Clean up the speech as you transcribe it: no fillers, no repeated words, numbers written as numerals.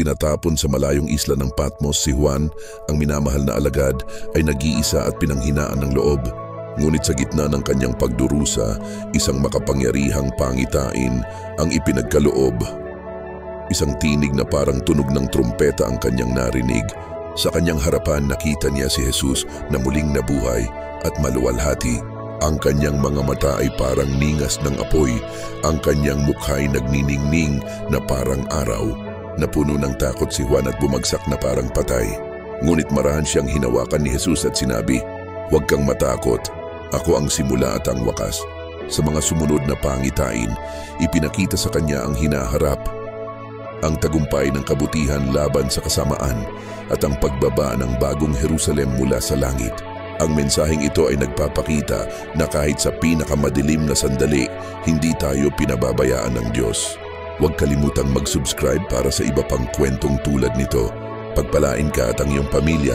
pinatapon sa malayong isla ng Patmos, si Juan, ang minamahal na alagad, ay nag-iisa at pinanghinaan ng loob. Ngunit sa gitna ng kanyang pagdurusa, isang makapangyarihang pangitain ang ipinagkaloob. Isang tinig na parang tunog ng trumpeta ang kanyang narinig. Sa kanyang harapan nakita niya si Jesus na muling nabuhay at maluwalhati. Ang kanyang mga mata ay parang ningas ng apoy. Ang kanyang mukha'y nagniningning na parang araw. Napuno ng takot si Juan at bumagsak na parang patay. Ngunit marahan siyang hinawakan ni Jesus at sinabi, "Huwag kang matakot. Ako ang simula at ang wakas." Sa mga sumunod na pangitain, ipinakita sa kanya ang hinaharap, ang tagumpay ng kabutihan laban sa kasamaan at ang pagbaba ng bagong Jerusalem mula sa langit. Ang mensaheng ito ay nagpapakita na kahit sa pinakamadilim na sandali, hindi tayo pinababayaan ng Diyos. Huwag kalimutang mag-subscribe para sa iba pang kwentong tulad nito. Pagpalain ka at ang iyong pamilya.